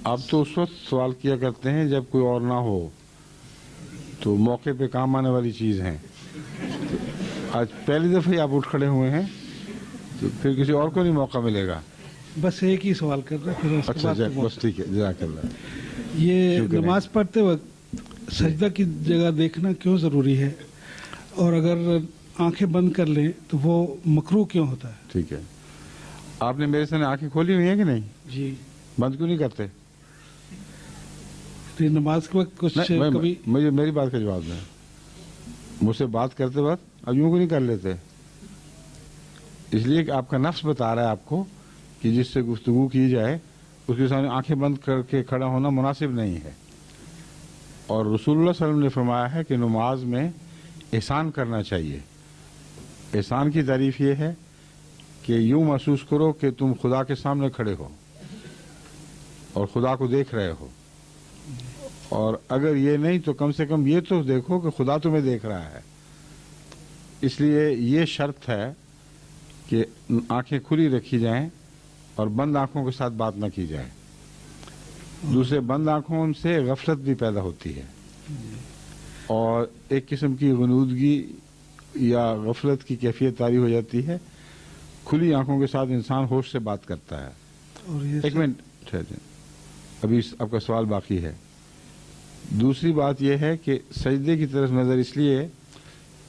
آپ تو اس وقت سوال کیا کرتے ہیں جب کوئی اور نہ ہو، تو موقع پہ کام آنے والی چیز ہیں. آج پہلی دفعہ ہی آپ اٹھ کھڑے ہوئے ہیں، تو پھر کسی اور کو نہیں موقع ملے گا. بس ایک ہی سوال کر رہے پھر اس کے اچھا بعد بس ٹھیک ہے، جزاک اللہ. یہ نماز پڑھتے وقت سجدہ کی جگہ دیکھنا کیوں ضروری ہے، اور اگر آنکھیں بند کر لیں تو وہ مکروہ کیوں ہوتا ہے؟ ٹھیک ہے. آپ نے میرے سامنے آنکھیں کھولی ہوئی ہیں کہ نہیں؟ جی. بند کیوں نہیں کرتے؟ نماز کے وقت کچھ کبھی مجھے میری بات کا جواب دیں. مجھ سے بات کرتے وقت اب یوں کو نہیں کر لیتے، اس لیے کہ آپ کا نفس بتا رہا ہے آپ کو کہ جس سے گفتگو کی جائے اس کے سامنے آنکھیں بند کر کے کھڑا ہونا مناسب نہیں ہے. اور رسول اللہ صلی اللہ علیہ وسلم نے فرمایا ہے کہ نماز میں احسان کرنا چاہیے. احسان کی تعریف یہ ہے کہ یوں محسوس کرو کہ تم خدا کے سامنے کھڑے ہو اور خدا کو دیکھ رہے ہو، اور اگر یہ نہیں تو کم سے کم یہ تو دیکھو کہ خدا تمہیں دیکھ رہا ہے. اس لیے یہ شرط ہے کہ آنکھیں کھلی رکھی جائیں اور بند آنکھوں کے ساتھ بات نہ کی جائے. دوسرے بند آنکھوں سے غفلت بھی پیدا ہوتی ہے، اور ایک قسم کی غنودگی یا غفلت کی کیفیت طاری ہو جاتی ہے. کھلی آنکھوں کے ساتھ انسان ہوش سے بات کرتا ہے. ایک منٹ ٹھہر جائیں، ابھی آپ کا سوال باقی ہے. دوسری بات یہ ہے کہ سجدے کی طرف نظر اس لیے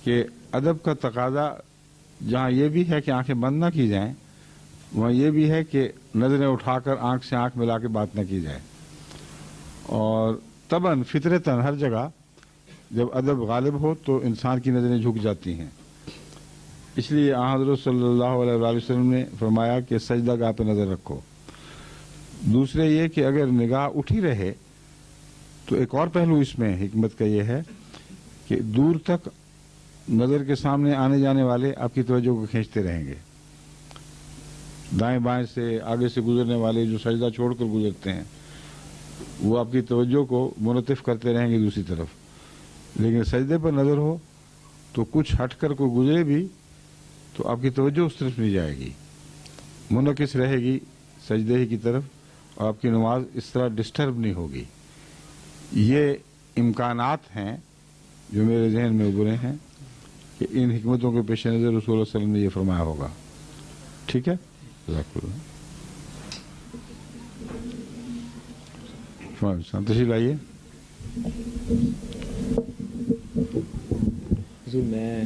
کہ ادب کا تقاضا جہاں یہ بھی ہے کہ آنکھیں بند نہ کی جائیں، وہاں یہ بھی ہے کہ نظریں اٹھا کر آنکھ سے آنکھ ملا کے بات نہ کی جائے. اور طبعاً فطرتاً ہر جگہ جب ادب غالب ہو تو انسان کی نظریں جھک جاتی ہیں. اس لیے حضرت صلی اللہ علیہ وآلہ وسلم نے فرمایا کہ سجدہ گاہ پہ نظر رکھو. دوسرے یہ کہ اگر نگاہ اٹھی رہے تو ایک اور پہلو اس میں حکمت کا یہ ہے کہ دور تک نظر کے سامنے آنے جانے والے آپ کی توجہ کو کھینچتے رہیں گے. دائیں بائیں سے آگے سے گزرنے والے جو سجدہ چھوڑ کر گزرتے ہیں وہ آپ کی توجہ کو منعطف کرتے رہیں گے دوسری طرف. لیکن سجدے پر نظر ہو تو کچھ ہٹ کر کوئی گزرے بھی تو آپ کی توجہ اس طرف نہیں جائے گی، منعکس رہے گی سجدے ہی کی طرف، اور آپ کی نماز اس طرح ڈسٹرب نہیں ہوگی. یہ امکانات ہیں جو میرے ذہن میں ابھرے ہیں کہ ان حکمتوں کے پیش نظر رسول اللہ صلی اللہ علیہ وسلم نے یہ فرمایا ہوگا. ٹھیک ہے، تشریف لائیے. حضور میں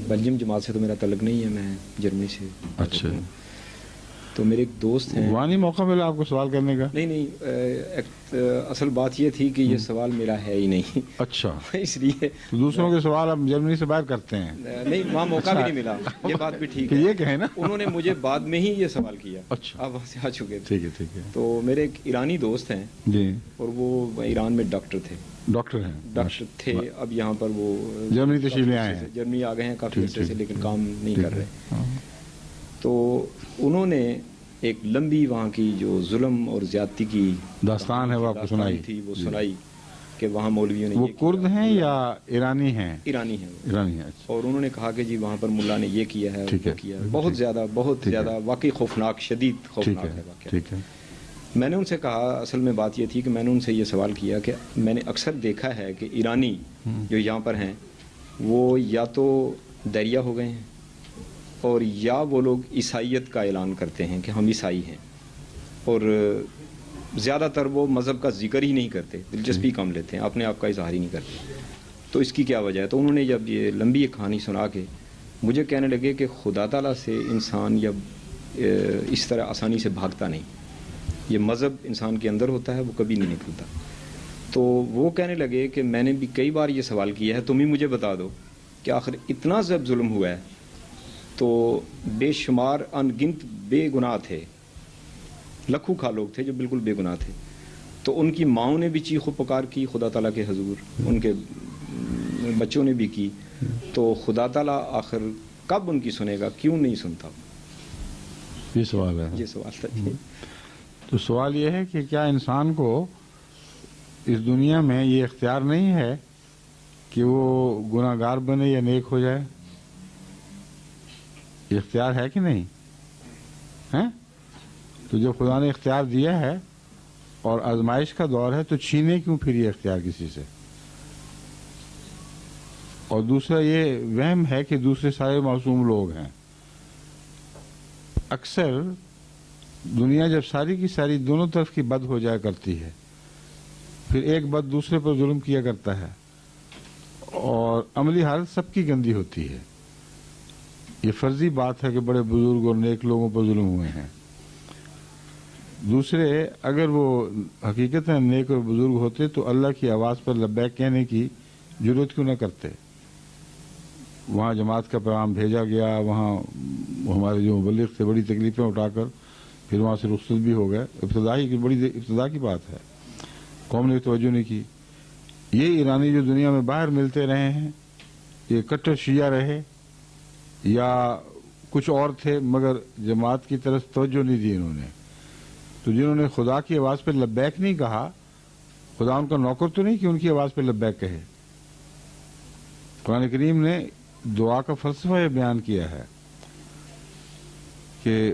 بلجیم جماعت سے تو میرا تعلق نہیں ہے، میں جرمنی سے. اچھا، تو میرے ایک دوست ہیں. وہاں نہیں موقع ملا آپ کو سوال کرنے کا؟ نہیں، اصل بات یہ تھی کہ یہ سوال میرا ہے ہی نہیں. اچھا، اس لیے دوسروں کے سوال آپ جرمنی سے باہر کرتے ہیں؟ نہیں، وہاں موقع بھی نہیں ملا. یہ بات بھی ٹھیک ہے، یہ کہیں نا انہوں نے مجھے بعد میں ہی یہ سوال کیا. اچھا، آپ وہاں سے آ چکے تھے. ٹھیک ہے ٹھیک ہے. تو میرے ایک ایرانی دوست ہیں جی، اور وہ ایران میں ڈاکٹر تھے. ڈاکٹر تھے، اب یہاں پر وہ جرمنی تشریف لے آئے ہیں. جرمنی آ گئے ہیں کافی عرصے سے، لیکن کام نہیں کر رہے. تو انہوں نے ایک لمبی وہاں کی جو ظلم اور زیادتی کی داستان ہے وہ آپ کو سنائی تھی، وہ سنائی کہ وہاں مولویوں نے. وہ کرد ہیں یا ایرانی ہیں؟ ایرانی ہیں. ایرانی ہیں. اور انہوں نے کہا کہ جی وہاں پر ملا نے یہ کیا ہے، وہ کیا ہے. بہت زیادہ واقعی خوفناک، شدید خوفناک ہے واقعہ. ٹھیک ہے. میں نے ان سے کہا، اصل میں بات یہ تھی کہ میں نے ان سے یہ سوال کیا کہ میں نے اکثر دیکھا ہے کہ ایرانی جو یہاں پر ہیں وہ یا تو دریا ہو گئے ہیں، اور یا وہ لوگ عیسائیت کا اعلان کرتے ہیں کہ ہم عیسائی ہیں، اور زیادہ تر وہ مذہب کا ذکر ہی نہیں کرتے، دلچسپی کم لیتے ہیں، اپنے آپ کا اظہار ہی نہیں کرتے. تو اس کی کیا وجہ ہے؟ تو انہوں نے جب یہ لمبی ایک کہانی سنا کے مجھے کہنے لگے کہ خدا تعالیٰ سے انسان یا اس طرح آسانی سے بھاگتا نہیں. یہ مذہب انسان کے اندر ہوتا ہے، وہ کبھی نہیں نکلتا. تو وہ کہنے لگے کہ میں نے بھی کئی بار یہ سوال کیا ہے، تم ہی مجھے بتا دو کہ آخر اتنا جب ظلم ہوا ہے تو بے شمار ان گنت بے گناہ تھے، لکھوں کھا لوگ تھے جو بالکل بے گناہ تھے. تو ان کی ماؤں نے بھی چیخ و پکار کی خدا تعالیٰ کے حضور، ان کے بچوں نے بھی کی. تو خدا تعالیٰ آخر کب ان کی سنے گا، کیوں نہیں سنتا؟ یہ سوال ہے. یہ سوال تھا. تو سوال یہ ہے کہ کیا انسان کو اس دنیا میں یہ اختیار نہیں ہے کہ وہ گناہ گار بنے یا نیک ہو جائے؟ یہ اختیار ہے کہ نہیں ہے؟ تو جب خدا نے اختیار دیا ہے اور آزمائش کا دور ہے تو چھینے کیوں پھر یہ اختیار کسی سے؟ اور دوسرا یہ وہم ہے کہ دوسرے سارے معصوم لوگ ہیں. اکثر دنیا جب ساری کی ساری دونوں طرف کی بد ہو جایا کرتی ہے، پھر ایک بد دوسرے پر ظلم کیا کرتا ہے اور عملی حالت سب کی گندی ہوتی ہے. یہ فرضی بات ہے کہ بڑے بزرگ اور نیک لوگوں پر ظلم ہوئے ہیں. دوسرے اگر وہ حقیقت میں نیک اور بزرگ ہوتے تو اللہ کی آواز پر لبیک کہنے کی ضرورت کیوں نہ کرتے؟ وہاں جماعت کا پیغام بھیجا گیا، وہاں ہمارے جو مبلغ تھے بڑی تکلیفیں اٹھا کر پھر وہاں سے رخصت بھی ہو گئے. بڑی ابتدا کی بات ہے، قوم نے توجہ نہیں کی. یہ ایرانی جو دنیا میں باہر ملتے رہے ہیں، یہ کٹر شیعہ رہے یا کچھ اور تھے، مگر جماعت کی طرف توجہ نہیں دی انہوں نے. تو جنہوں نے خدا کی آواز پہ لبیک نہیں کہا، خدا ان کا نوکر تو نہیں کہ ان کی آواز پہ لبیک کہے. قرآن کریم نے دعا کا فلسفہ یہ بیان کیا ہے کہ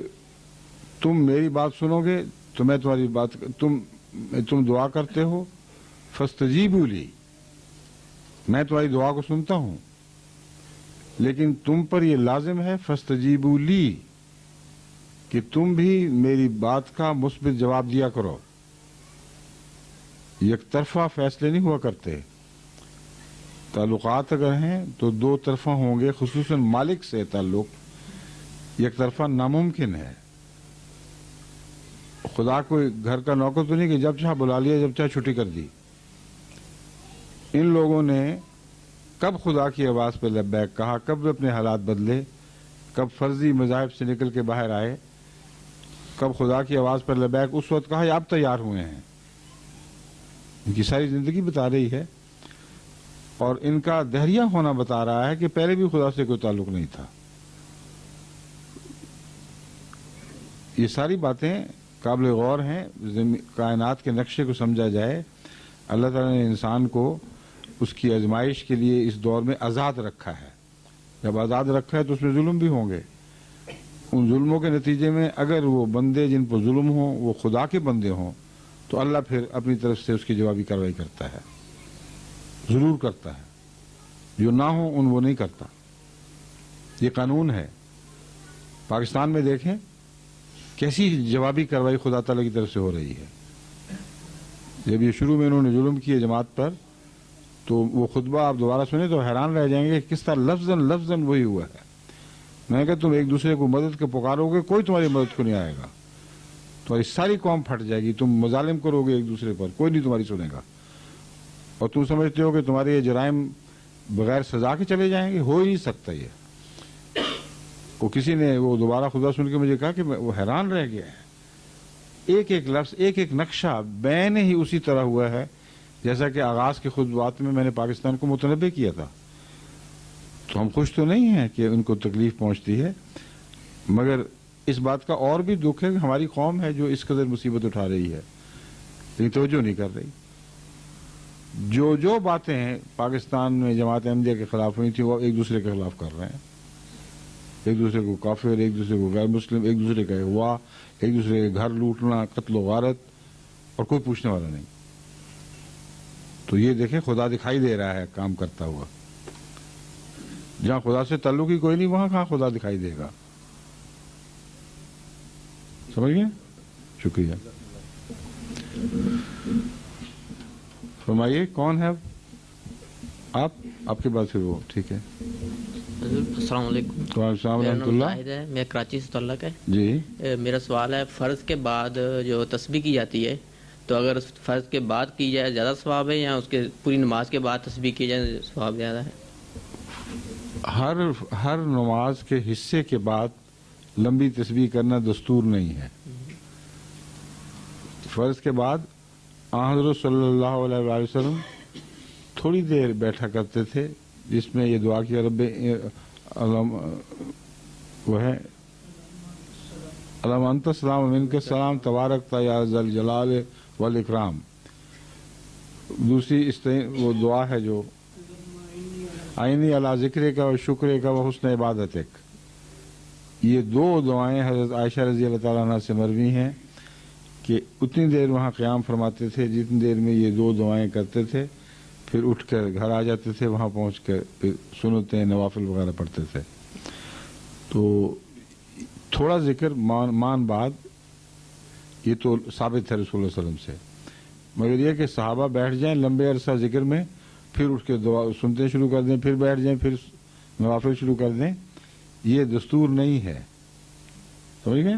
تم میری بات سنو گے تو میں تمہاری بات، تم دعا کرتے ہو فاستجیبوا لی، میں تمہاری دعا کو سنتا ہوں، لیکن تم پر یہ لازم ہے فاستجیبوا لی کہ تم بھی میری بات کا مثبت جواب دیا کرو. یک طرفہ فیصلے نہیں ہوا کرتے. تعلقات اگر ہیں تو دو طرفہ ہوں گے، خصوصاً مالک سے تعلق یک طرفہ ناممکن ہے. خدا کوئی گھر کا نوکر تو نہیں کہ جب چاہ بلا لیا جب چاہ چھٹی کر دی. ان لوگوں نے کب خدا کی آواز پہ لبیک کہا، کب اپنے حالات بدلے، کب فرضی مذاہب سے نکل کے باہر آئے، کب خدا کی آواز پر لبیک اس وقت کہا یا اب تیار ہوئے ہیں. ان کی ساری زندگی بتا رہی ہے اور ان کا دہریہ ہونا بتا رہا ہے کہ پہلے بھی خدا سے کوئی تعلق نہیں تھا. یہ ساری باتیں قابل غور ہیں. کائنات کے نقشے کو سمجھا جائے، اللہ تعالیٰ نے انسان کو اس کی آزمائش کے لیے اس دور میں آزاد رکھا ہے. جب آزاد رکھا ہے تو اس میں ظلم بھی ہوں گے. ان ظلموں کے نتیجے میں اگر وہ بندے جن پر ظلم ہوں وہ خدا کے بندے ہوں تو اللہ پھر اپنی طرف سے اس کی جوابی کارروائی کرتا ہے، ضرور کرتا ہے. جو نہ ہوں ان وہ نہیں کرتا. یہ قانون ہے. پاکستان میں دیکھیں کیسی جوابی کارروائی خدا تعالیٰ کی طرف سے ہو رہی ہے. جب یہ شروع میں انہوں نے ظلم کیے جماعت پر تو وہ خطبہ آپ دوبارہ سنیں تو حیران رہ جائیں گے کہ کس طرح لفظاً وہی ہوا ہے. میں نے کہا تم ایک دوسرے کو مدد کے پکارو گے، کوئی تمہاری مدد کو نہیں آئے گا. تمہاری ساری قوم پھٹ جائے گی. تم مظالم کرو گے ایک دوسرے پر، کوئی نہیں تمہاری سنے گا. اور تم سمجھتے ہو کہ تمہارے یہ جرائم بغیر سزا کے چلے جائیں گے؟ ہو ہی نہیں سکتا. یہ وہ کسی نے وہ دوبارہ خدا سن کے مجھے کہا کہ وہ حیران رہ گیا ہے. ایک ایک لفظ، ایک ایک نقشہ بین ہی اسی طرح ہوا ہے جیسا کہ آغاز کے خطبات میں نے پاکستان کو متنبع کیا تھا. تو ہم خوش تو نہیں ہیں کہ ان کو تکلیف پہنچتی ہے، مگر اس بات کا اور بھی دکھ ہے کہ ہماری قوم ہے جو اس قدر مصیبت اٹھا رہی ہے لیکن توجہ نہیں کر رہی. جو باتیں ہیں پاکستان میں جماعت احمدیہ کے خلاف ہوئی تھی وہ ایک دوسرے کے خلاف کر رہے ہیں. ایک دوسرے کو کافر، ایک دوسرے کو غیر مسلم، ایک دوسرے کا اغوا، ایک دوسرے کے گھر لوٹنا، قتل و غارت، اور کوئی پوچھنے والا نہیں. تو یہ دیکھیں خدا دکھائی دے رہا ہے کام کرتا ہوا. جہاں خدا سے تعلق ہی کوئی نہیں وہاں کہاں خدا دکھائی دے گا. سمجھ گئے؟ شکریہ. فرمائیے کون ہے آپ کے بعد پھر وہ ٹھیک ہے. السلام علیکم. وعلیکم السلام ورحمۃ اللہ. میں کراچی سے تعلق ہے. جی میرا سوال ہے فرض کے بعد جو تسبیح کی جاتی ہے تو اگر فرض کے بعد کی جائے زیادہ ثواب ہے یا اس کے پوری نماز کے بعد تسبیح کی جائے ثواب زیادہ ہے؟ ہر نماز کے حصے کے بعد لمبی تسبیح کرنا دستور نہیں ہے. فرض کے بعد حضرت صلی اللہ علیہ وآلہ وسلم تھوڑی دیر بیٹھا کرتے تھے جس میں یہ دعا کی رب وہ ہے اللہم انت السلام و منک السلام تبارک یا ذا الجلال والاکرام. دوسری وہ دعا ہے جو آئینی علی ذکر کا و شکر کا و حسن عبادتک. یہ دو دعائیں حضرت عائشہ رضی اللہ تعالیٰ عنہ سے مروی ہیں کہ اتنی دیر وہاں قیام فرماتے تھے جتنی دیر میں یہ 2 دعائیں کرتے تھے، پھر اٹھ کر گھر آ جاتے تھے، وہاں پہنچ کر پھر سنتیں نوافل وغیرہ پڑھتے تھے. تو تھوڑا ذکر مان بعد یہ تو ثابت ہے رسول اللہ صلی اللہ علیہ وسلم سے، مگر یہ کہ صحابہ بیٹھ جائیں لمبے عرصہ ذکر میں، پھر اٹھ کے دعا سنتے شروع کر دیں، پھر بیٹھ جائیں، پھر نوافل شروع کر دیں، یہ دستور نہیں ہے. سمجھ گئے؟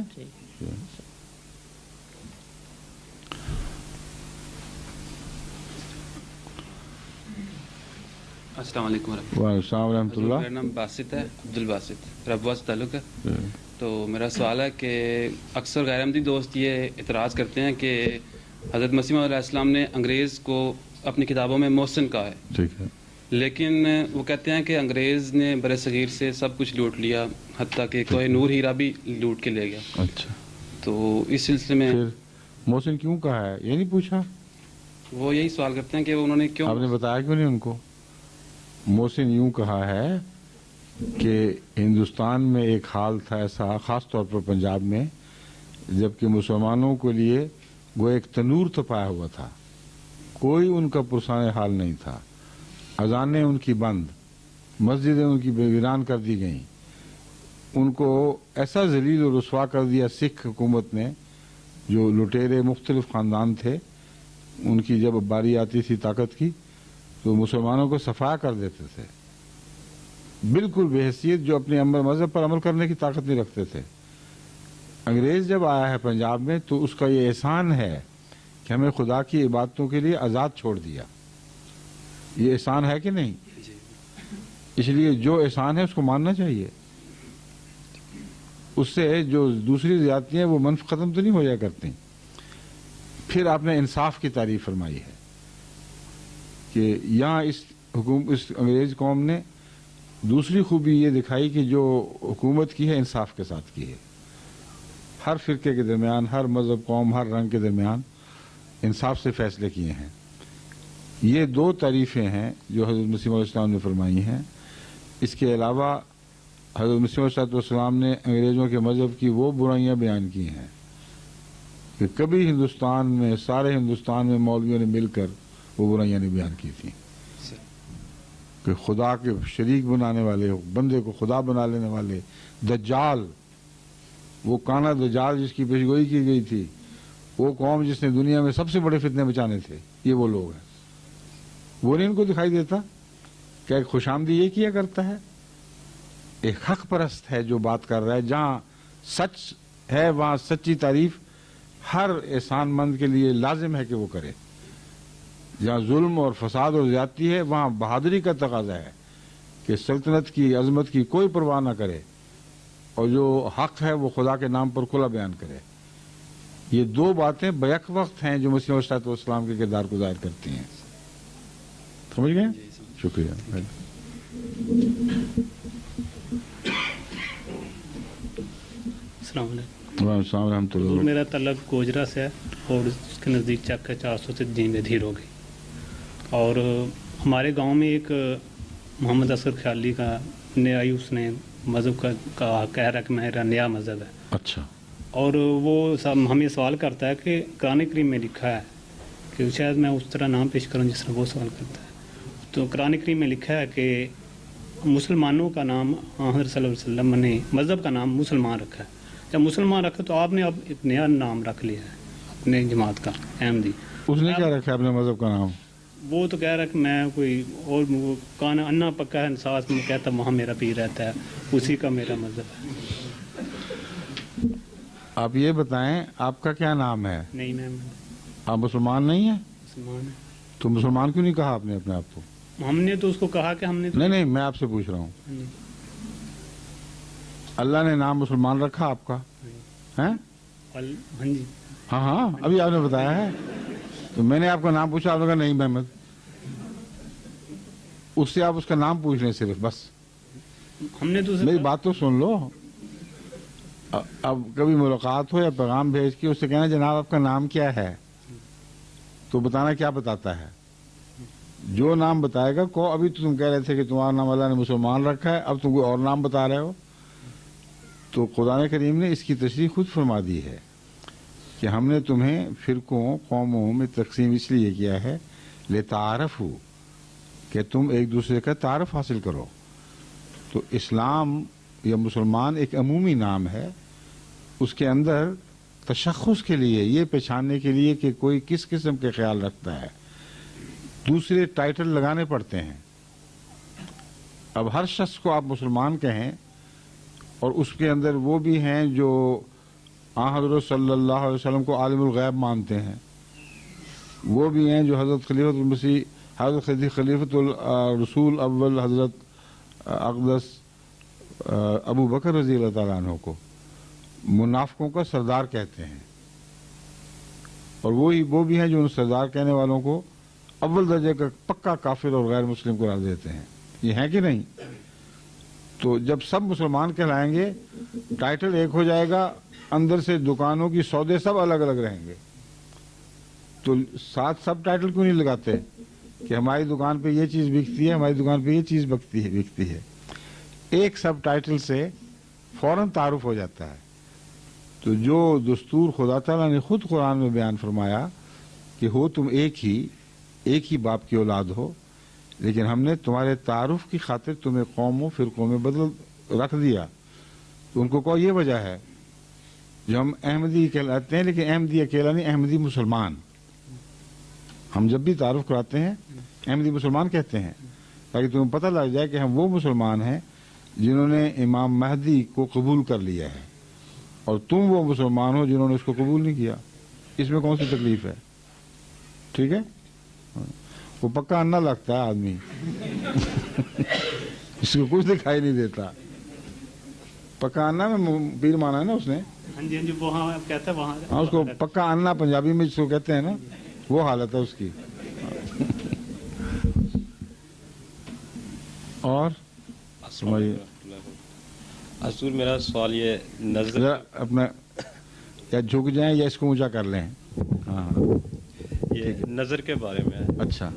السلام علیکم ورحمۃ وعلیکم السلام ورحمۃ اللہ. اللہ. میرا نام باسط ہے، عبدالباسط، ربوہ سے تعلق ہے. تو میرا سوال ہے کہ اکثر غیر احمدی دوست یہ اعتراض کرتے ہیں کہ حضرت مسیح علیہ السلام نے انگریز کو اپنی کتابوں میں محسن کہا ہے، ٹھیک ہے، لیکن وہ کہتے ہیں کہ انگریز نے بر صغیر سے سب کچھ لوٹ لیا، حتیٰ کہ کوہ نور ہیرا بھی لوٹ کے لے گیا. اچھا، تو اس سلسلے میں پھر محسن کیوں کہا ہے یہ نہیں پوچھا؟ وہ یہی سوال کرتے ہیں کہ انہوں نے کیوں، آپ نے بتایا کیوں نہیں ان کو؟ محسن یوں کہا ہے کہ ہندوستان میں ایک حال تھا ایسا، خاص طور پر پنجاب میں، جبکہ مسلمانوں کے لیے وہ ایک تنور تپایا ہوا تھا، کوئی ان کا پرسان حال نہیں تھا. اذانیں ان کی بند، مسجدیں ان کی ویران کر دی گئیں، ان کو ایسا ذلیل و رسوا کر دیا سکھ حکومت نے، جو لٹیرے مختلف خاندان تھے، ان کی جب باری آتی تھی طاقت کی تو مسلمانوں کو صفا کر دیتے تھے، بالکل بے حیثیت، جو اپنے مذہب پر عمل کرنے کی طاقت نہیں رکھتے تھے. انگریز جب آیا ہے پنجاب میں تو اس کا یہ احسان ہے کہ ہمیں خدا کی عبادتوں کے لیے آزاد چھوڑ دیا. یہ احسان ہے کہ نہیں؟ اس لیے جو احسان ہے اس کو ماننا چاہیے. اس سے جو دوسری زیادتیاں وہ منف ختم تو نہیں ہو جایا کرتی. پھر آپ نے انصاف کی تعریف فرمائی ہے کہ یہاں اس انگریز قوم نے دوسری خوبی یہ دکھائی کہ جو حکومت کی ہے انصاف کے ساتھ کی ہے. ہر فرقے کے درمیان، ہر مذہب، قوم، ہر رنگ کے درمیان انصاف سے فیصلے کیے ہیں. یہ 2 تعریفیں ہیں جو حضرت مسیح علیہ السلام نے فرمائی ہیں. اس کے علاوہ حضرت مسیح علیہ السلام نے انگریزوں کے مذہب کی وہ برائیاں بیان کی ہیں کہ کبھی ہندوستان میں، سارے ہندوستان میں مولویوں نے مل کر وہ برائیاں نہیں بیان کی تھیں کہ خدا کے شریک بنانے والے، بندے کو خدا بنا لینے والے، دجال، وہ کانا دجال جس کی پیشگوئی کی گئی تھی، وہ قوم جس نے دنیا میں سب سے بڑے فتنے بچانے تھے، یہ وہ لوگ ہیں. وہ نہیں ان کو دکھائی دیتا کہ ایک خوش آمدی یہ کیا کرتا ہے، ایک حق پرست ہے جو بات کر رہا ہے. جہاں سچ ہے وہاں سچی تعریف ہر احسان مند کے لیے لازم ہے کہ وہ کرے. جہاں ظلم اور فساد اور زیادتی ہے وہاں بہادری کا تقاضا ہے کہ سلطنت کی عظمت کی کوئی پرواہ نہ کرے اور جو حق ہے وہ خدا کے نام پر کھلا بیان کرے. یہ 2 باتیں بیک وقت ہیں جو مسیح علیہ السلام کے کردار کو ظاہر کرتی ہیں. سمجھ گئے؟ شکریہ. السلام علیکم. وعلیکم السلام ورحمۃ اللہ. میرا تعلق گوجرا سے ہے اور اس کے نزدیک چک ہے 400 سے جینے دھیر ہو گئی. اور ہمارے گاؤں میں ایک محمد اصغر خیالی کا نیا ہی اس نے مذہب کا کہہ رہا کہ میرا نیا مذہب ہے. اچھا. اور وہ ہمیں سوال کرتا ہے کہ قرآن کریم میں لکھا ہے کہ شاید میں اس طرح نام پیش کروں جس طرح وہ سوال کرتا ہے. تو قرآن کریم میں لکھا ہے کہ مسلمانوں کا نام حضرت صلی اللہ علیہ وسلم نے مذہب کا نام مسلمان رکھا ہے. جب مسلمان رکھا تو آپ نے اب ایک نیا نام رکھ لیا ہے اپنے جماعت کا، احمدی. اس نے کیا رکھا اپنے مذہب کا نام؟ وہ تو کہہ رہا کہ میں کوئی اور کانا انا پکا ہے ساتھ میں کہتا وہاں میرا پیر رہتا ہے، اسی کا میرا مذہب ہے. آپ یہ بتائیں آپ کا کیا نام ہے؟ نہیں میں آپ مسلمان نہیں ہیں؟ مسلمان ہے. تو مسلمان کیوں نہیں کہا آپ نے اپنے آپ کو؟ ہم نے تو اس کو کہا کہ ہم نے تو نہیں میں آپ سے پوچھ رہا ہوں، اللہ نے نام مسلمان رکھا آپ کا؟ ہاں جی. ہاں ابھی آپ نے بتایا ہے. تو میں نے آپ کا نام پوچھا، آپ نے کہا نہیں محمد. اس سے آپ اس کا نام پوچھ لیں صرف، بس. ہم نے تو میری بات تو سن لو. اب کبھی ملاقات ہو یا پیغام بھیج کے اس سے کہنا جناب آپ کا نام کیا ہے، تو بتانا کیا بتاتا ہے. جو نام بتائے گا کو. ابھی تو تم کہہ رہے تھے کہ تمہارا نام اللہ نے مسلمان رکھا ہے، اب تم کوئی اور نام بتا رہے ہو. تو قرآن کریم نے اس کی تشریح خود فرما دی ہے کہ ہم نے تمہیں فرقوں قوموں میں تقسیم اس لیے کیا ہے لتعارفوا، کہ تم ایک دوسرے کا تعارف حاصل کرو. تو اسلام یا مسلمان ایک عمومی نام ہے، اس کے اندر تشخص کے لیے، یہ پہچاننے کے لیے کہ کوئی کس قسم کے خیال رکھتا ہے، دوسرے ٹائٹل لگانے پڑتے ہیں. اب ہر شخص کو آپ مسلمان کہیں اور اس کے اندر وہ بھی ہیں جو حضرت صلی اللہ علیہ وسلم کو عالم الغیب مانتے ہیں، وہ بھی ہیں جو حضرت خلیفۃ المسیح، حضرت خلیفۃ الرسول اول حضرت اقدس ابو بکر رضی اللہ تعالیٰ عنہ کو منافقوں کا سردار کہتے ہیں، اور وہ بھی ہیں جو ان سردار کہنے والوں کو اول درجے کا پکا کافر اور غیر مسلم قرار دیتے ہیں. یہ ہیں کہ نہیں؟ تو جب سب مسلمان کہلائیں گے ٹائٹل ایک ہو جائے گا، اندر سے دکانوں کی سودے سب الگ الگ رہیں گے. تو ساتھ سب ٹائٹل کیوں نہیں لگاتے کہ ہماری دکان پہ یہ چیز بکتی ہے، ہماری دکان پہ یہ چیز بکتی ہے. ایک سب ٹائٹل سے فوراً تعارف ہو جاتا ہے. تو جو دستور خدا تعالیٰ نے خود قرآن میں بیان فرمایا کہ ہو تم ایک ہی باپ کی اولاد ہو، لیکن ہم نے تمہارے تعارف کی خاطر تمہیں قوموں فرقوں میں بدل رکھ دیا. تو ان کو کہو یہ وجہ ہے جو ہم احمدی کہلاتے ہیں، لیکن احمدی اکیلا نہیں، احمدی مسلمان. ہم جب بھی تعارف کراتے ہیں احمدی مسلمان کہتے ہیں، تاکہ تمہیں پتہ لگ جائے کہ ہم وہ مسلمان ہیں جنہوں نے امام مہدی کو قبول کر لیا ہے، اور تم وہ مسلمان ہو جنہوں نے اس کو قبول نہیں کیا. اس میں کون سی تکلیف ہے؟ ٹھیک ہے. وہ پکا انا لگتا ہے آدمی اس کو کچھ دکھائی نہیں دیتا. پکا انا میں پیر مانا ہے نا اس نے. ہاں جی وہاں کہتا ہے وہاں. ہاں اس کو پکا انا پنجابی میں جس کو کہتے ہیں نا، وہ حالت ہے اس کی. اور اصول میرا سوال یہ نظر اپنا یا جھک جائیں یا اس کو اونچا کر لیں. ہاں یہ نظر کے بارے میں ہے. اچھا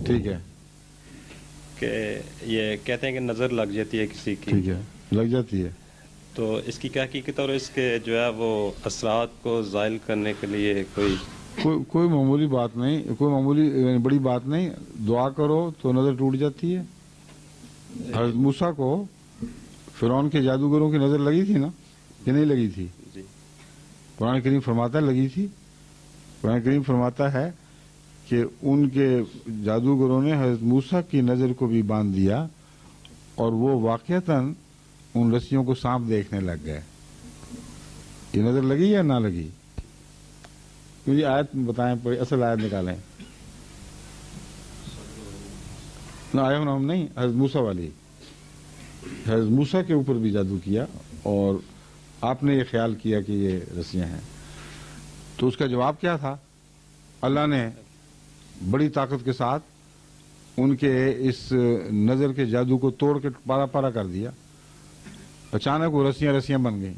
ٹھیک ہے. کہ یہ کہتے ہیں کہ نظر لگ جاتی ہے کسی کی. ٹھیک ہے، لگ جاتی ہے. تو اس کی کیا حقیقت اور اس کے جو ہے وہ اثرات کو زائل کرنے کے لیے کوئی معمولی بات نہیں، کوئی معمولی بڑی بات نہیں. دعا کرو تو نظر ٹوٹ جاتی ہے. حضرت موسیٰ کو فرعون کے جادوگروں کی نظر لگی تھی نا کہ نہیں لگی تھی؟ جی. قرآن کریم فرماتا ہے لگی تھی. قرآن کریم فرماتا ہے کہ ان کے جادوگروں نے حضرت موسیٰ کی نظر کو بھی باندھ دیا اور وہ واقعتاً ان رسیوں کو سانپ دیکھنے لگ گئے. یہ نظر لگی یا نہ لگی؟ مجھے آیت بتائیں، اصل آیت نکالیں. نہ آیا ہم نہیں، حضرت موسیٰ والی. حضرت موسیٰ کے اوپر بھی جادو کیا اور آپ نے یہ خیال کیا کہ یہ رسیاں ہیں. تو اس کا جواب کیا تھا؟ اللہ نے بڑی طاقت کے ساتھ ان کے اس نظر کے جادو کو توڑ کے پارا پارا کر دیا. اچانک وہ رسیاں بن گئیں،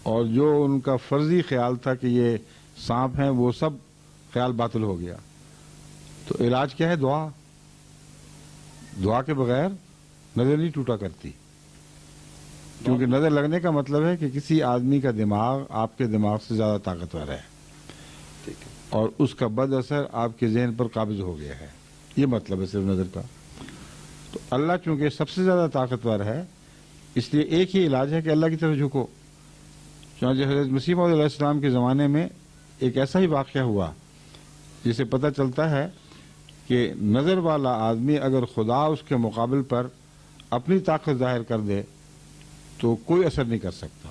اور جو ان کا فرضی خیال تھا کہ یہ سانپ ہیں وہ سب خیال باطل ہو گیا. تو علاج کیا ہے؟ دعا کے بغیر نظر نہیں ٹوٹا کرتی. کیونکہ نظر لگنے کا مطلب ہے کہ کسی آدمی کا دماغ آپ کے دماغ سے زیادہ طاقتور ہے اور اس کا بد اثر آپ کے ذہن پر قابض ہو گیا ہے. یہ مطلب ہے صرف نظر کا. تو اللہ چونکہ سب سے زیادہ طاقتور ہے، اس لیے ایک ہی علاج ہے کہ اللہ کی طرف جھکو. چنانچہ حضرت مسیح موعود علیہ السلام کے زمانے میں ایک ایسا ہی واقعہ ہوا جسے پتہ چلتا ہے کہ نظر والا آدمی اگر خدا اس کے مقابل پر اپنی طاقت ظاہر کر دے تو کوئی اثر نہیں کر سکتا.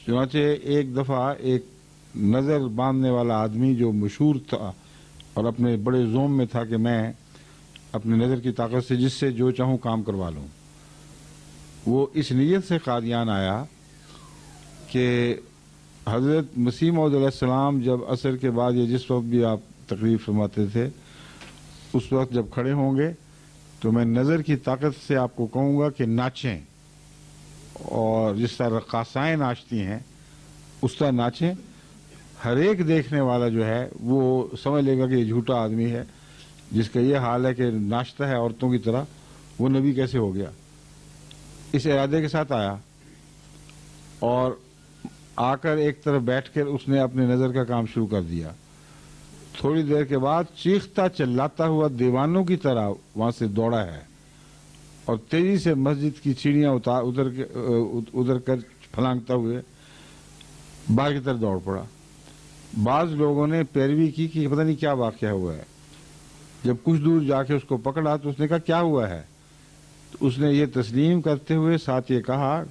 چنانچہ ایک دفعہ ایک نظر باندھنے والا آدمی جو مشہور تھا اور اپنے بڑے زوم میں تھا کہ میں اپنی نظر کی طاقت سے جس سے جو چاہوں کام کروا لوں، وہ اس نیت سے قادیان آیا کہ حضرت مسیح موعود علیہ السلام جب عصر کے بعد یا جس وقت بھی آپ تقریر فرماتے تھے اس وقت جب کھڑے ہوں گے تو میں نظر کی طاقت سے آپ کو کہوں گا کہ ناچیں، اور جس طرح رقاصائیں ناچتی ہیں اس طرح ناچیں. ہر ایک دیکھنے والا جو ہے وہ سمجھ لے گا کہ یہ جھوٹا آدمی ہے جس کا یہ حال ہے کہ ناچتا ہے عورتوں کی طرح، وہ نبی کیسے ہو گیا. اس ارادے کے ساتھ آیا اور آ کر ایک طرف بیٹھ کر اس نے اپنے نظر کا کام شروع کر دیا. تھوڑی دیر کے بعد چیختا چلاتا ہوا دیوانوں کی طرح وہاں سے دوڑا ہے اور تیزی سے مسجد کی سیڑھیاں ادھر کر پھلانگتا ہوئے باہر کی طرف دوڑ پڑا. بعض لوگوں نے پیروی کی کہ پتہ نہیں کیا واقعہ ہوا ہے. جب کچھ دور جا کے اس کو پکڑا تو اس نے کہا کیا ہوا ہے؟ تو اس نے یہ تسلیم کرتے ہوئے ساتھ یہ کہا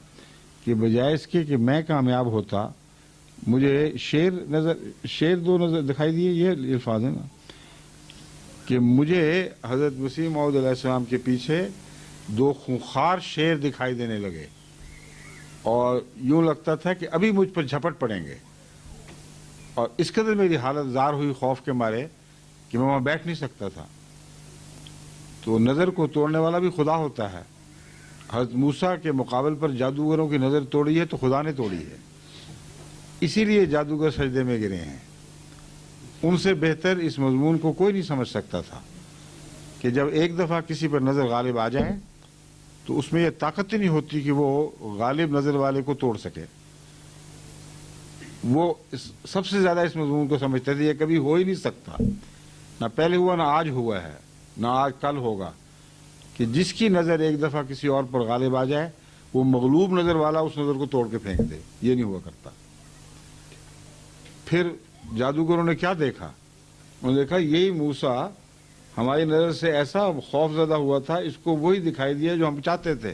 کہ بجائے اس کے کہ میں کامیاب ہوتا مجھے شیر دو نظر دکھائی دیے. یہ الفاظ ہیں نا کہ مجھے حضرت مسیح موعود علیہ السلام کے پیچھے دو خونخوار شیر دکھائی دینے لگے اور یوں لگتا تھا کہ ابھی مجھ پر جھپٹ پڑیں گے. اور اس قدر میری حالت زار ہوئی خوف کے مارے کہ میں وہاں بیٹھ نہیں سکتا تھا. تو نظر کو توڑنے والا بھی خدا ہوتا ہے. حضرت موسیٰ کے مقابل پر جادوگروں کی نظر توڑی ہے تو خدا نے توڑی ہے. اسی لیے جادوگر سجدے میں گرے ہیں. ان سے بہتر اس مضمون کو کوئی نہیں سمجھ سکتا تھا کہ جب ایک دفعہ کسی پر نظر غالب آ جائے تو اس میں یہ طاقت ہی نہیں ہوتی کہ وہ غالب نظر والے کو توڑ سکے. وہ سب سے زیادہ اس مضمون کو سمجھتے تھے یہ کبھی ہو ہی نہیں سکتا. نہ پہلے ہوا نہ آج ہوا ہے نہ آج کل ہوگا کہ جس کی نظر ایک دفعہ کسی اور پر غالب آ جائے وہ مغلوب نظر والا اس نظر کو توڑ کے پھینک دے. یہ نہیں ہوا کرتا. پھر جادوگروں نے کیا دیکھا؟ انہوں نے دیکھا یہی موسیٰ ہماری نظر سے ایسا خوف زدہ ہوا تھا اس کو وہی دکھائی دیا جو ہم چاہتے تھے.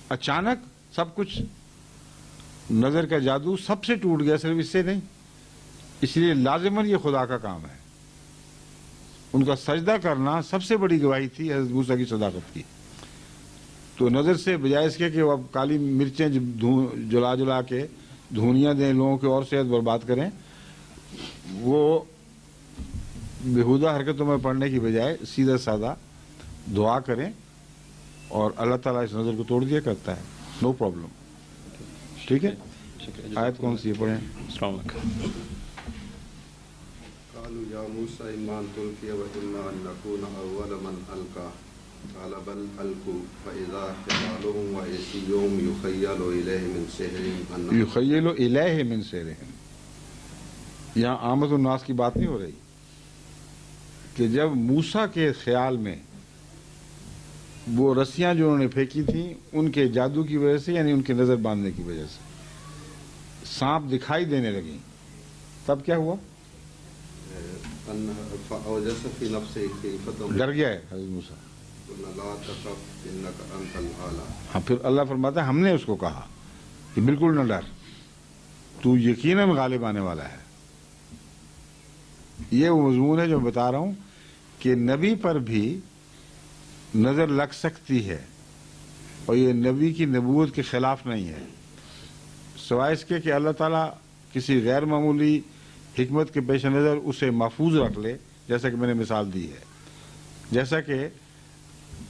اچانک سب کچھ نظر کا جادو سب سے ٹوٹ گیا صرف اس سے نہیں. اس لیے لازماً یہ خدا کا کام ہے. ان کا سجدہ کرنا سب سے بڑی گواہی تھی حضرت موسیٰ کی صداقت کی. تو نظر سے بجائے اس کے کہ وہ اب کالی مرچیں جلا جلا کے دھونیاں دیں لوگوں کی اور صحت برباد کریں وہ بیہودہ حرکتوں میں پڑنے کی بجائے سیدھا سادہ دعا کریں اور اللہ تعالیٰ اس نظر کو توڑ دیا کرتا ہے. No problem. ٹھیک ہے. آیت کون سی ہے پڑھیں. السلام علیکم. قالوا يا موسى إما أن تلقي وإما أن نكون أول من ألقى قال بل ألقوا فإذا حبالهم وعصيهم يخيل إليه من سحرهم. یہاں آمد الناس کی بات نہیں ہو رہی کہ جب موسیٰ کے خیال میں وہ رسیاں جو انہوں نے پھینکی تھیں ان کے جادو کی وجہ سے یعنی ان کے نظر باندھنے کی وجہ سے سانپ دکھائی دینے لگیں تب کیا ہوا؟ ڈر گیا ہے حضرت موسیٰ. ہاں پھر اللہ فرماتا ہے ہم نے اس کو کہا کہ بالکل نہ ڈر تو یقیناً غالب آنے والا ہے. یہ وہ مضمون ہے جو میں بتا رہا ہوں کہ نبی پر بھی نظر لگ سکتی ہے اور یہ نبی کی نبوت کے خلاف نہیں ہے سوائے اس کے کہ اللہ تعالیٰ کسی غیر معمولی حکمت کے پیش نظر اسے محفوظ رکھ لے جیسا کہ میں نے مثال دی ہے. جیسا کہ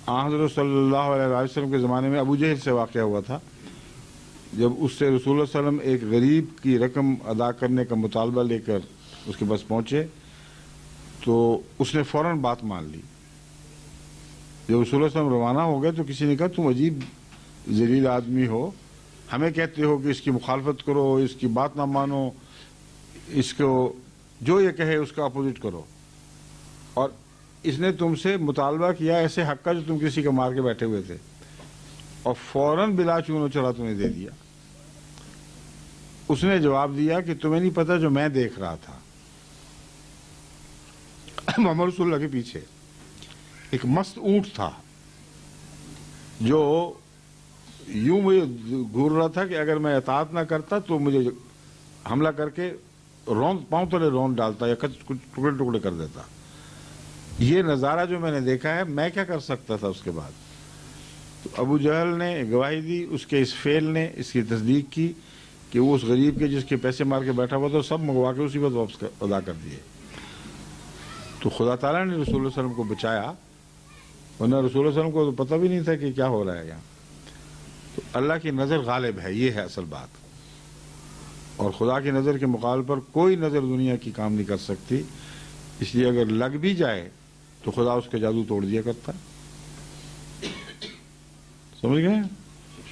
حضرت صلی اللہ علیہ وسلم کے زمانے میں ابو جہل سے واقعہ ہوا تھا جب اس سے رسول اللہ صلی اللہ علیہ وسلم ایک غریب کی رقم ادا کرنے کا مطالبہ لے کر اس کے پاس پہنچے تو اس نے فوراً بات مان لی. جب رسول اللہ صلی اللہ علیہ وسلم روانہ ہو گئے تو کسی نے کہا تم عجیب ذلیل آدمی ہو ہمیں کہتے ہو کہ اس کی مخالفت کرو اس کی بات نہ مانو اس کو جو یہ کہے اس کا اپوزٹ کرو اور اس نے تم سے مطالبہ کیا ایسے حق کا جو تم کسی کا مار کے بیٹھے ہوئے تھے اور فوراً بلا چون چڑھا تمہیں دے دیا. اس نے جواب دیا کہ تمہیں نہیں پتا جو میں دیکھ رہا تھا. محمد رسول اللہ کے پیچھے ایک مست اونٹ تھا جو یوں مجھے گھور رہا تھا کہ اگر میں اطاعت نہ کرتا تو مجھے حملہ کر کے پاؤں تلے رون ڈالتا یا ٹکڑے ٹکڑے کر دیتا. یہ نظارہ جو میں نے دیکھا ہے میں کیا کر سکتا تھا اس کے بعد. تو ابو جہل نے گواہی دی اس کے اس فعل نے اس کی تصدیق کی کہ وہ اس غریب کے جس کے پیسے مار کے بیٹھا ہوا تھا سب منگوا کے اسی وقت واپس ادا کر دیے. تو خدا تعالیٰ نے رسول اللہ صلی اللہ علیہ وسلم کو بچایا ورنہ رسول اللہ صلی اللہ علیہ وسلم کو تو پتہ بھی نہیں تھا کہ کیا ہو رہا ہے یہاں. تو اللہ کی نظر غالب ہے یہ ہے اصل بات اور خدا کی نظر کے مقابلے پر کوئی نظر دنیا کی کام نہیں کر سکتی. اس لیے اگر لگ بھی جائے تو خدا اس کا جادو توڑ دیا کرتا ہے. سمجھ گئے؟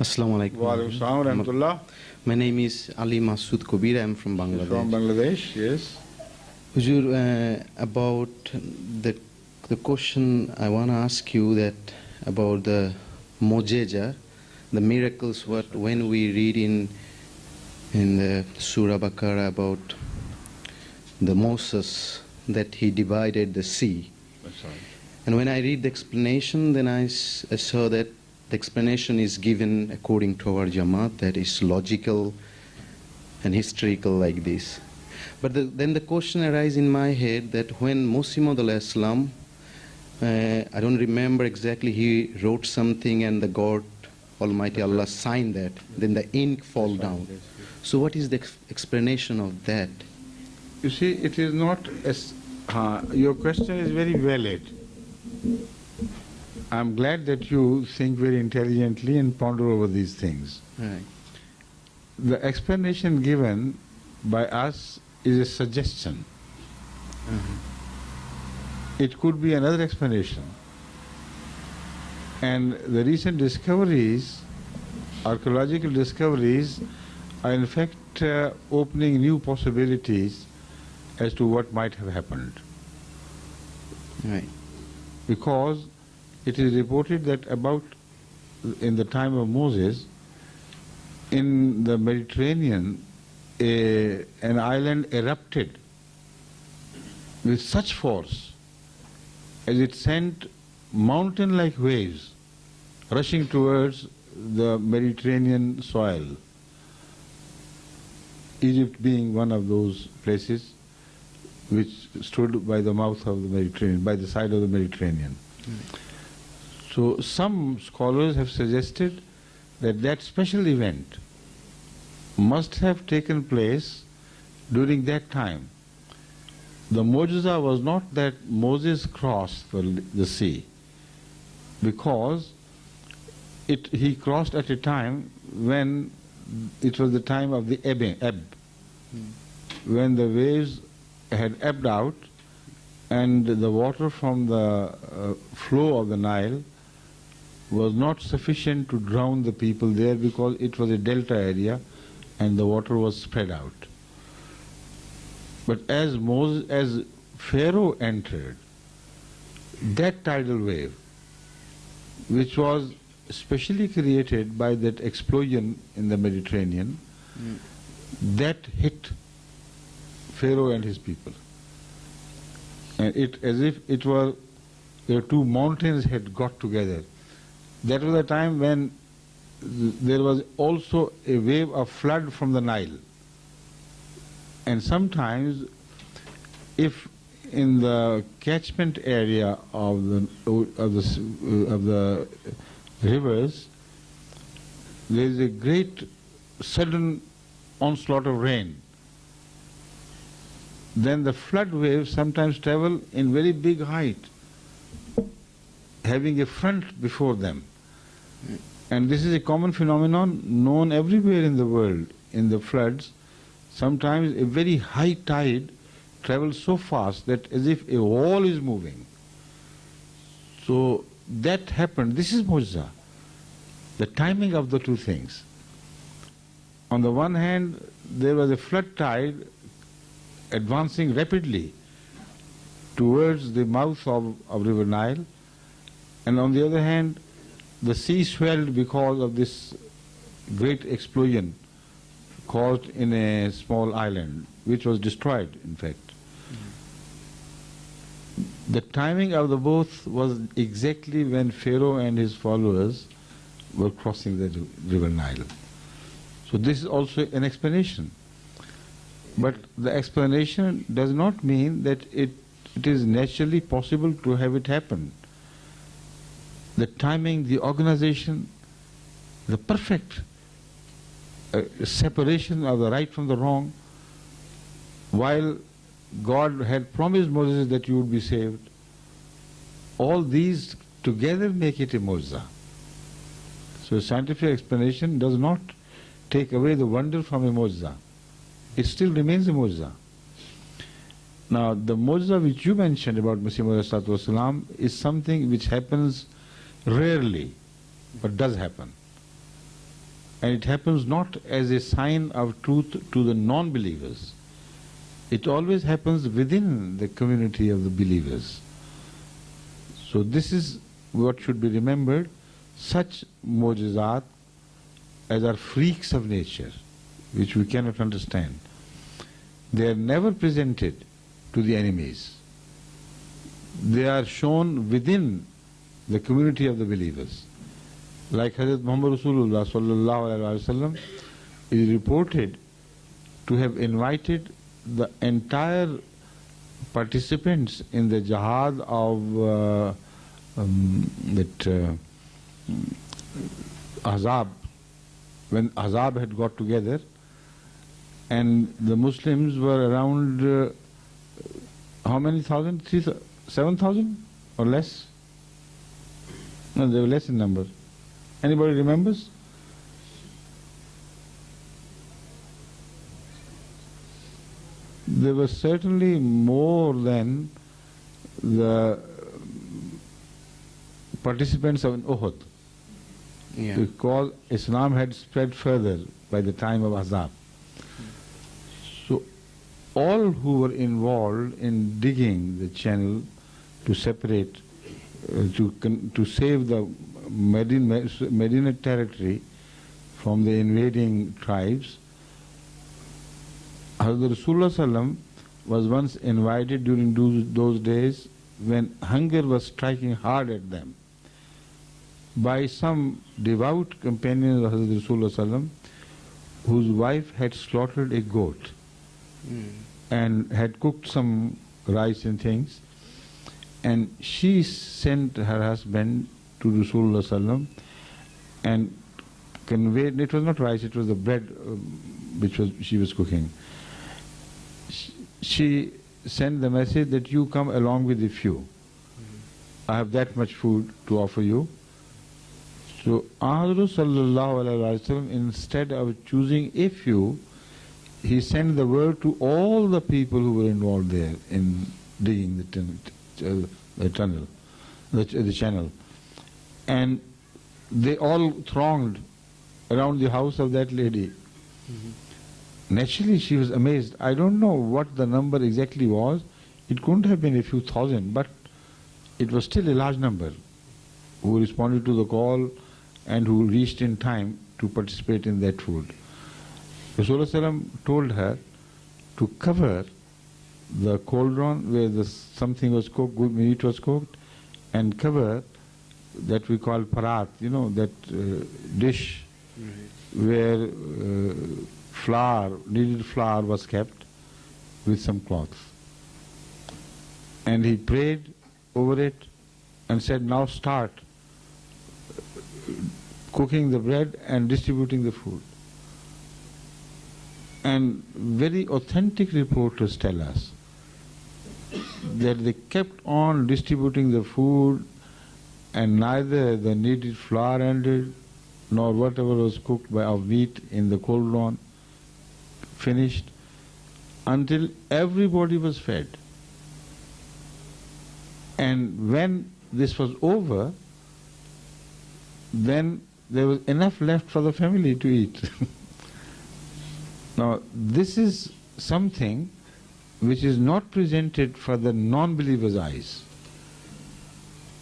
Assalamu alaikum. Wa alaikum assalam wa rahmatullah. My name is Ali Masood Kubir. I am from Bangladesh. From Bangladesh, yes. Huzur, about the question I want to ask you that about the mojeja, the miracles what when we read in the Surah Baqarah about the Moses that he divided the sea. That's right. And when I read the explanation, then I saw that the explanation is given according to our Jamaat, that is logical and historical like this. But then the question arises in my head that when Musa alayhi salam, I don't remember exactly, he wrote something and the God Almighty Allah signed that, then the ink fall down. So what is the explanation of that? You see, it is not as... your question is very valid. I'm glad that you think very intelligently and ponder over these things. Right. The explanation given by us is a suggestion. It could be another explanation. And the recent discoveries, archaeological discoveries, are in fact opening new possibilities as to what might have happened. Right. Because it is reported that about in the time of Moses, in the Mediterranean, an island erupted with such force as it sent mountain-like waves rushing towards the Mediterranean soil. Egypt being one of those places which stood by the mouth of the Mediterranean, by the side of the Mediterranean. So some scholars have suggested that that special event must have taken place during that time. The mu'jiza was not that Moses crossed the sea. because he crossed at a time when it was the time of the ebb, when the waves had ebbed out and the water from the flow of the Nile was not sufficient to drown the people there, because it was a delta area and the water was spread out. But as Pharaoh entered, that tidal wave, which was specially created by that explosion in the Mediterranean, that hit Pharaoh and his people. And it as if it were two mountains had got together. That was the time when there was also a wave of flood from the Nile. And sometimes, if in the catchment area of the rivers there is a great sudden onslaught of rain, then the flood waves sometimes travel in very big height, having a front before them. And this is a common phenomenon known everywhere in the world. In the floods, sometimes a very high tide travels so fast that as if a wall is moving. So that happened. This is Mu'jiza, the timing of the two things. On the one hand, there was a flood tide advancing rapidly towards the mouth of River Nile, and on the other hand, the sea swelled because of this great explosion caused in a small island, which was destroyed, in fact. The timing of the both was exactly when Pharaoh and his followers were crossing the River Nile. So this is also an explanation. But the explanation does not mean that it is naturally possible to have it happen. The timing, the organization, the perfect separation of the right from the wrong, while God had promised Moses that you would be saved, all these together make it a Mu'jiza. So scientific explanation does not take away the wonder from a Mu'jiza. It still remains a Mu'jiza. Now, the Mu'jiza which you mentioned about Masih Maud is something which happens rarely, but does happen. And it happens not as a sign of truth to the non-believers. It always happens within the community of the believers. So this is what should be remembered. Such mu'jizat as are freaks of nature, which we cannot understand, they are never presented to the enemies. They are shown within the community of the believers. Like Hazrat Muhammad Rasulullah sallallahu alaihi wasallam is reported to have invited the entire participants in the jihad of Ahzab, when Ahzab had got together, and the Muslims were around how many thousand? 7,000 or less? No, they were less in number. Anybody remembers? There were certainly more than the participants of Uhud, because Islam had spread further by the time of Ahzab. So all who were involved in digging the channel to separate, to save the Medina territory from the invading tribes, Hazrat Rasulullah Sallam was once invited during those days when hunger was striking hard at them by some devout companions of Hazrat Rasulullah Sallam, whose wife had slaughtered a goat and had cooked some rice and things, and she sent her husband to Rasulullah Sallam and conveyed, it was not rice, it was the bread which she was cooking. She sent the message that you come along with a few. I have that much food to offer you. So Hazrat sallallahu alaihi wasallam, instead of choosing a few, he sent the word to all the people who were involved there in digging the channel, and they all thronged around the house of that lady. Naturally, she was amazed. I don't know what the number exactly was. It couldn't have been a few thousand, but it was still a large number who responded to the call and who reached in time to participate in that food. Rasulullah told her to cover the cauldron where something was cooked, good meat was cooked, and cover that we call parat, that dish where kneaded flour was kept with some cloths. And he prayed over it and said, now start cooking the bread and distributing the food. And very authentic reporters tell us that they kept on distributing the food, and neither the kneaded flour ended nor whatever was cooked of meat in the cauldron finished until everybody was fed. And when this was over, then there was enough left for the family to eat. Now, this is something which is not presented for the non-believer's eyes.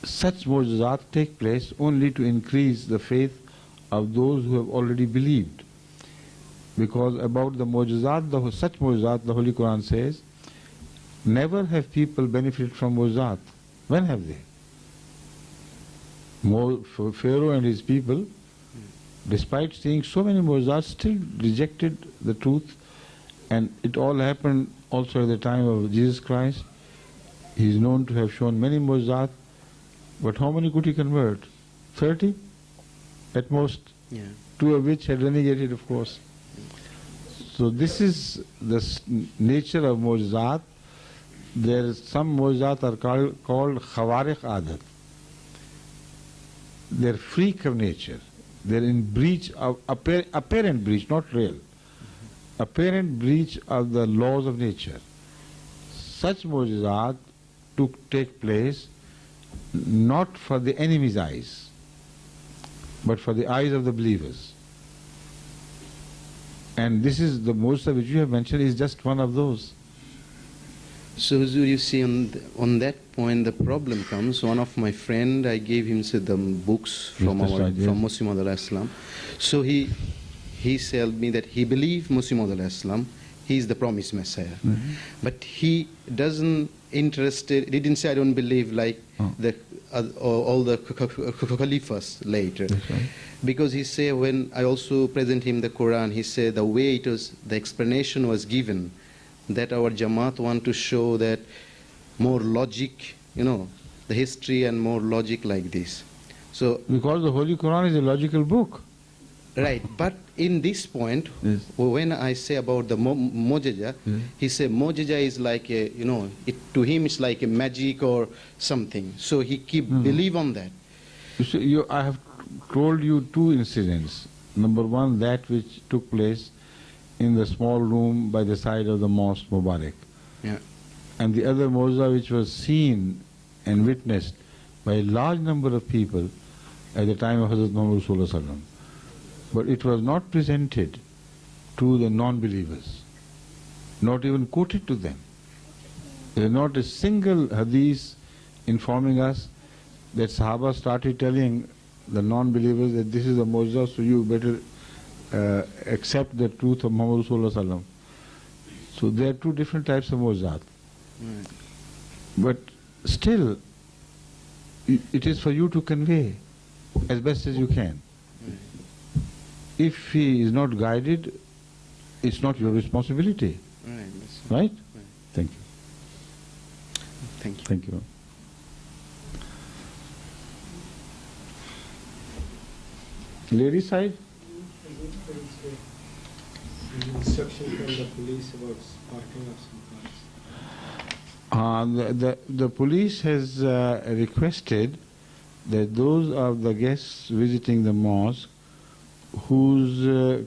Such mu'jizat take place only to increase the faith of those who have already believed. Because about the mu'jizat, such mu'jizat, the Holy Quran says, never have people benefited from mu'jizat. When have they? Pharaoh and his people, despite seeing so many mu'jizat, still rejected the truth, and it all happened also at the time of Jesus Christ. He is known to have shown many mu'jizat, but how many could he convert? 30 at most, two of which had renegated, of course. So this is the nature of mu'jizat. There is some mu'jizat are called khawariq adat. They're freak of nature. They're in breach of apparent breach, not real. Apparent breach of the laws of nature. Such mu'jizat take place not for the enemy's eyes, but for the eyes of the believers. And this is the mu'jiza which you have mentioned is just one of those. So Huzur, you see on that point the problem comes. One of my friend, I gave him the books from Muslim Islam. So he told me that he believes Muslim Islam. He is the promised Messiah. Mm-hmm. But he doesn't interested. He didn't say I don't believe like all the caliphs later. Okay. Because he said when I also present him the Quran, he said the way it was, the explanation was given, that our Jamaat want to show that more logic, the history and more logic like this. So because the Holy Quran is a logical book. Right, but in this point, yes, when I say about the mojaja, he said mojaja is like a, to him it's like a magic or something. So he believe on that. You see, I have told you two incidents. Number one, that which took place in the small room by the side of the Mosque Mubarak. Yeah. And the other moja which was seen and witnessed by a large number of people at the time of Hazrat Muhammad Sallallahu Alaihi Wasallam. But it was not presented to the non-believers, not even quoted to them. There is not a single hadith informing us that Sahaba started telling the non-believers that this is a mu'jiza, so you better accept the truth of Muhammad Sallallahu Alaihi Wasallam. So there are two different types of mu'jizat. Right. But still, it is for you to convey as best as you can. If he is not guided, it's not your responsibility. Right? Right? Thank you. Thank you. Thank you. Ladies side? Instruction from the police about sparking of some cars. The police has requested that those of the guests visiting the mosque whose